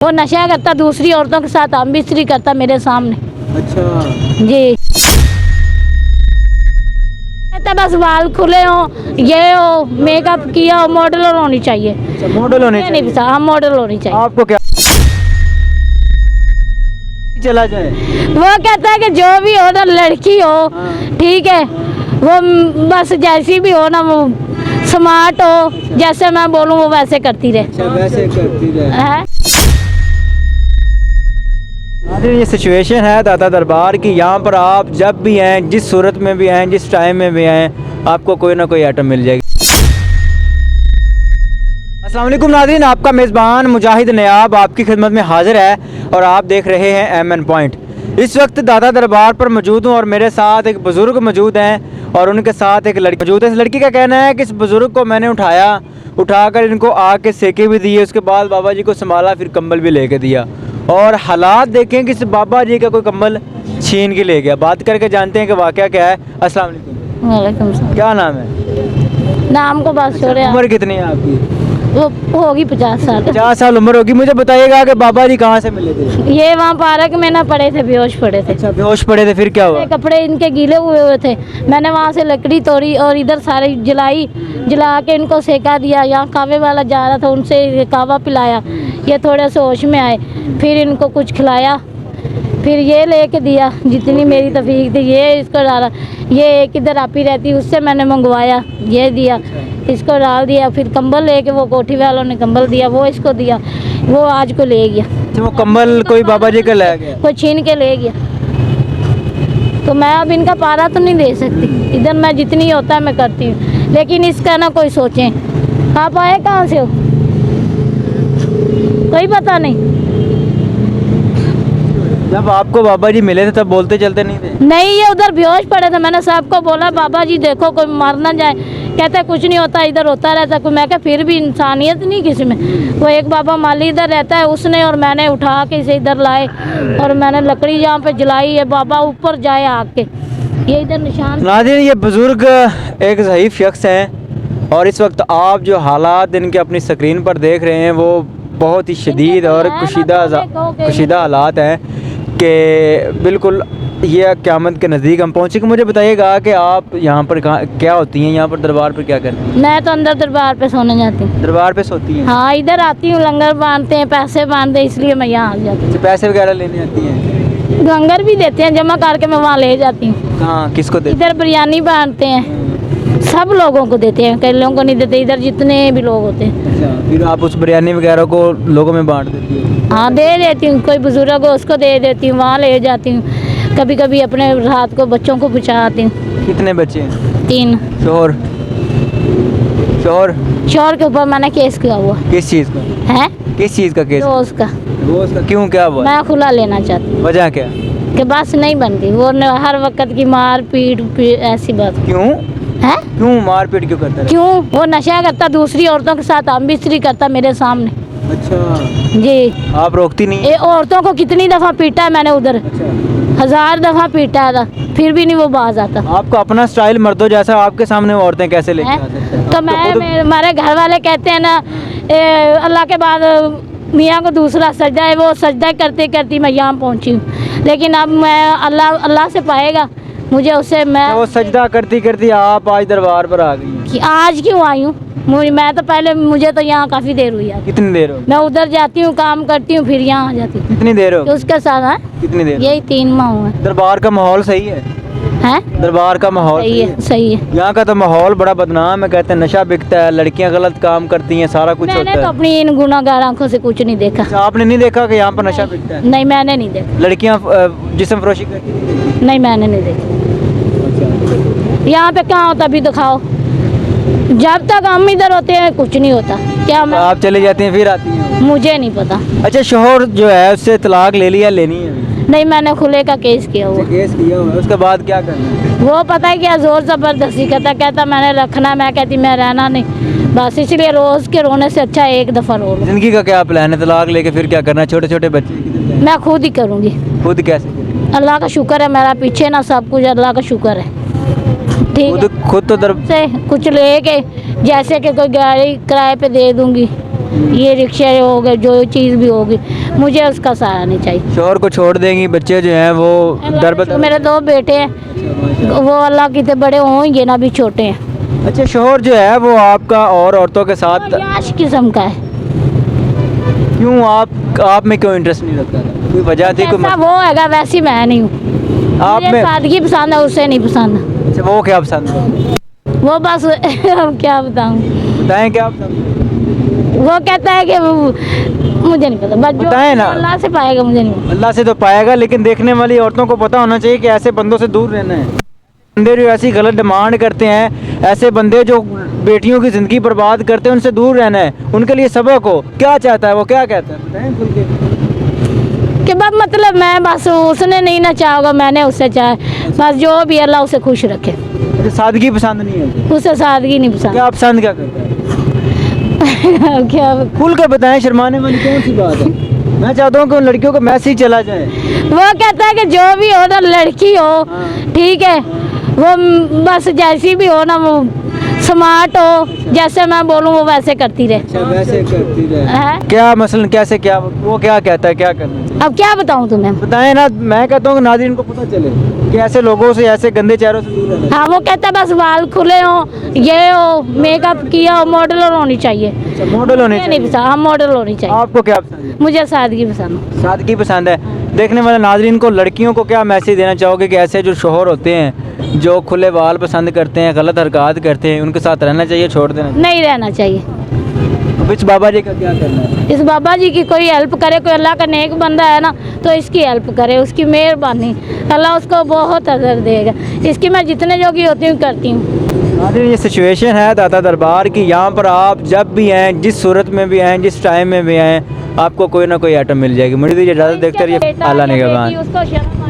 वो नशा करता दूसरी औरतों के साथ हम बिस्तरी करता मेरे सामने। अच्छा जी कहता बस बाल खुले हो, ये हो, मेकअप किया हो, मॉडल होनी चाहिए। अच्छा, मॉडल होने नहीं चाहिए। पता, हम मॉडल होनी चाहिए। आपको क्या चला जाए? वो कहता है कि जो भी हो ना लड़की हो, हाँ। ठीक है, वो बस जैसी भी हो ना, वो स्मार्ट हो, जैसे मैं बोलूँ वो वैसे करती रहे। अच्छा, वैसे करती रहे। है ये सिचुएशन है दाता दरबार की। यहाँ पर आप जब भी आएँ, जिस सूरत में भी आएँ, जिस टाइम में भी आएँ, आपको कोई ना कोई आइटम मिल जाएगी। अस्सलाम वालेकुम नाज़रीन, आपका मेज़बान मुजाहिद नयाब आपकी खिदमत में हाजिर है और आप देख रहे हैं MN पॉइंट। इस वक्त दाता दरबार पर मौजूद हूँ और मेरे साथ एक बुज़ुर्ग मौजूद हैं और उनके साथ एक लड़की मौजूद है। इस लड़की का कहना है कि इस बुज़ुर्ग को मैंने उठाकर इनको आग के सेके भी दिए, उसके बाद बाबा जी को संभाला, फिर कंबल भी लेके दिया और हालात देखें कि इस बाबा जी का कोई कंबल छीन के ले गया। बात करके जानते हैं कि वाक़या क्या है। अस्सलाम वालेकुम। वालेकुम सलाम। क्या नाम है? नाम को बात छोड़े। उम्र कितनी है आपकी? वो होगी 50 साल। 50 साल उम्र होगी। मुझे बताइएगा कि बाबा जी कहाँ से मिले थे? ये वहाँ पार्क में ना पड़े थे, बेहोश पड़े थे। अच्छा, बेहोश पड़े थे, फिर क्या हुआ? कपड़े इनके गीले हुए थे, मैंने वहाँ से लकड़ी तोड़ी और इधर सारी जला के इनको सेका दिया। यहाँ कावे वाला जा रहा था, उनसे कावा पिलाया, ये थोड़े से होश में आए, फिर इनको कुछ खिलाया, फिर ये लेके दिया जितनी मेरी तफीक थी, ये इसको डाला। ये एक इधर आपी रहती, उससे मैंने मंगवाया, ये दिया, इसको डाल दिया। फिर कंबल लेके वो कोठी वालों ने कंबल दिया, वो इसको दिया, वो आज को ले गया। अच्छा, वो कंबल कोई बाबा जी का ले गया? कोई छीन के ले गया। तो मैं अब इनका पारा तो नहीं दे सकती, इधर मैं जितनी होता है मैं करती हूँ, लेकिन इसका ना कोई सोचे। आप आए कहाँ से हो? कोई पता नहीं। जब आपको बाबा जी मिले थे तब बोलते चलते नहीं थे? नहीं, ये उधर बेहोश पड़े थे। मैंने सबको बोला बाबा जी देखो कोई मर ना जाए, कहते कुछ नहीं होता, इधर होता रहता कोई। मैं कहा फिर भी इंसानियत नहीं किसी में। वो एक बाबा माली इधर रहता है, उसने और मैंने उठा के इसे इधर लाए और मैंने लकड़ी यहाँ पे जलाई है, बाबा ऊपर जाए आग के। ये इधर निशान। नाज़रीन, ये बुज़ुर्ग एक ज़ईफ़ शख्स हैं और इस वक्त आप जो हालात इनके अपनी स्क्रीन पर देख रहे हैं वो बहुत ही शदीद और कुशीदा हालात हैं कि बिल्कुल ये क़यामत के नज़दीक हम पहुँचे। मुझे बताइएगा कि आप यहाँ पर क्या होती हैं, यहाँ पर दरबार पर क्या करती हैं? मैं तो अंदर दरबार पे सोने जाती हूँ। दरबार पे सोती हैं? हाँ, इधर आती हूँ, लंगर बांधते हैं, पैसे बांधते, इसलिए मैं यहाँ आ जाती हूँ। पैसे वगैरह लेने आती हैं? लंगर भी देते हैं, जमा करके मैं वहाँ ले जाती हूँ। हाँ, किसको देते? इधर बिरयानी बांधते हैं, सब लोगों को देते हैं, कई लोगों को नहीं देते, इधर जितने भी लोग होते हैं। अच्छा, फिर आप उस बिरयानी वगैरह को लोगों में बांट देती हो? हाँ, दे देती हूँ, कोई बुजुर्ग हो उसको दे देती हूँ, वहाँ ले जाती हूँ। कभी कभी अपने रात को बच्चों को पहुँचाती हूँ। कितने बच्चे हैं? 3। शोहर शोहर के ऊपर मैंने केस किया हुआ किस चीज़ का? है। किस चीज़ का केस? दोस्त का। दोस्त का? क्यों, क्या हुआ? मैं खुला लेना चाहती हूँ। वजह क्या? कि बस नहीं बनती, वो हर वक्त की मार पीट ऐसी बात। क्यों है? क्यों मारपीट क्यों करता है? क्यों? वो नशा करता दूसरी औरतों के साथ हम बिस्तरी करता मेरे सामने। अच्छा, जी। आप रोकती नहीं? ये औरतों को कितनी दफ़ा पीटा है मैंने उधर, अच्छा, 1000 दफ़ा पीटा था, फिर भी नहीं वो बाज आता। आपको अपना स्टाइल मर्दों जैसा, आपके सामने वो औरतें कैसे लेके आ सकते हैं? तो हमारे घर वाले कहते हैं ना, अल्लाह के बाद मियाँ को दूसरा सजदा है, वो सजदा करते करती मैं यहाँ पहुँची हूँ। लेकिन अब मैं अल्लाह से पाएगा मुझे, उससे मैं वो सजदा करती करती आप आज दरबार पर आ गई? कि आज क्यों आई हूँ? मैं तो पहले, मुझे तो यहाँ काफ़ी देर हुई है। कितनी देर हो? मैं उधर जाती हूँ, काम करती हूँ, फिर यहाँ आ जाती हूँ। कितनी देर हो? तो उसके साथ है कितनी देर? यही 3 माह हुए दरबार का माहौल सही है? हैं। दरबार का माहौल सही है, सही है। यहाँ का तो माहौल बड़ा बदनाम है, कहते हैं नशा बिकता है, लड़कियाँ गलत काम करती हैं, सारा कुछ मैंने होता तो है। अपनी इन गुनाहगार आंखों से कुछ नहीं देखा। अच्छा, आपने नहीं देखा कि यहाँ पर नशा बिकता है? नहीं, मैंने नहीं देखा। लड़कियाँ जिस्म फरोशी करती हैं? नहीं, मैंने नहीं देखा। यहाँ पे कहाँ होता भी दिखाओ। जब तक हम इधर होते हैं कुछ नहीं होता। क्या मैं, आप चले जाती हैं फिर आती हैं? मुझे नहीं पता। अच्छा, शोहर जो है उससे तलाक ले लिया, लेनी है अभी? नहीं, मैंने खुले का केस किया हुआ। केस किया हुआ है, उसके बाद क्या करना है? वो पता है क्या, जोर जबरदस्ती कहता मैंने रखना, मैं कहती मैं रहना नहीं। बस इसलिए रोज के रोने से अच्छा एक दफ़ा रो लो। जिंदगी का क्या प्लान है? तलाक लेके फिर क्या करना है? छोटे छोटे बच्चे मैं खुद ही करूँगी। खुद कैसे? अल्लाह का शुक्र है, मेरा पीछे ना सब कुछ अल्लाह का शुक्र है। ठीक है, खुद तो से कुछ लेके, जैसे कि कोई गाड़ी किराए पे दे दूंगी, ये रिक्शे हो गए, जो चीज़ भी होगी, मुझे उसका सहारा नहीं चाहिए। शोहर को छोड़ देंगी, बच्चे जो हैं वो दर बदर। मेरे 2 बेटे हैं, वो अल्लाह की तो बड़े होंगे ना, अभी छोटे हैं। अच्छा, शोहर जो है वो आपका और औरतों के साथ याश किस्म का है। क्यों, आप में क्यों इंटरेस्ट नहीं रखता था? कोई वजह थी? ऐसा वो हैगा, वैसी मैं नहीं हूँ। आप मुझे में सादगी पसंद है, उससे नहीं पसंद। अच्छा, वो क्या पसंद है? वो बस अब क्या बताऊँ, बताएं क्या पसंद? वो कहता है कि मुझे नहीं पता, बस जो बताएं ना। अल्लाह से पाएगा, मुझे नहीं पता। अल्लाह से तो पाएगा, लेकिन देखने वाली औरतों को पता होना चाहिए कि ऐसे बंदों से दूर रहना है। बंदे जो ऐसी गलत डिमांड करते हैं, ऐसे बंदे जो बेटियों की ज़िंदगी बर्बाद करते हैं, उनसे दूर रहना है। उनके लिए सबक हो। क्या चाहता है वो, क्या कहता है, बताएं खुल के। कि बस मतलब मैं बस उसने नहीं ना चाहोगा, मैंने उससे चाहे, बस जो भी अल्लाह उसे खुश रखे। अच्छा, सादगी पसंद नहीं है? उसे सादगी नहीं पसंद। क्या पसंद क्या करता है? क्या खुल कर बताएं, शर्माने वाली कौन सी बात है? मैं चाहता हूँ कि उन लड़कियों का मैसेज चला जाए। वो कहता है कि जो भी हो ना, लड़की हो, हाँ। ठीक है, वो बस जैसी भी हो ना, वो स्मार्ट हो, जैसे मैं बोलूँ वो वैसे करती रहे। अच्छा, वैसे करती रहे। है? क्या मसलन, कैसे, क्या वो क्या कहता है, क्या करना चाहिए? अब क्या बताऊँ तुम्हें। बताएं ना, मैं कहता हूँ कि नाज़रीन को पता चले कि ऐसे लोगों से, ऐसे गंदे चेहरों से दूर रहना है। हाँ, वो कहता है बस बाल खुले हो, ये हो, मेकअप किया हो, मॉडल होनी चाहिए। अच्छा, मॉडल होने मुझे नहीं चाहिए। पसंद, हाँ मॉडल होनी चाहिए। आपको क्या पसंद है? मुझे सादगी पसंद है। सादगी पसंद है। देखने वाले नाजरीन को, लड़कियों को क्या मैसेज देना चाहोगे कि ऐसे जो शोहर होते हैं, जो खुले बाल पसंद करते हैं, गलत हरकत करते हैं, उनके साथ रहना चाहिए, छोड़ देना चाहिए? नहीं रहना चाहिए। अब इस बाबा जी का क्या करना है? इस बाबा जी की कोई हेल्प करे, कोई अल्लाह का नेक बंदा है ना, तो इसकी हेल्प करे, उसकी मेहरबानी, अल्लाह उसको बहुत अजर देगा। इसकी मैं जितने जोगी होती हूँ करती हूँ। नाज़रीन, ये सिचुएशन है दाता दरबार की। यहाँ पर आप जब भी आएँ, जिस सूरत में भी आएँ, जिस टाइम में भी आएँ, आपको कोई ना कोई आइटम मिल जाएगी। मुझे दीजिए इजाज़त, देखते रहिए। अल्लाह निगहबान। उसको शर्म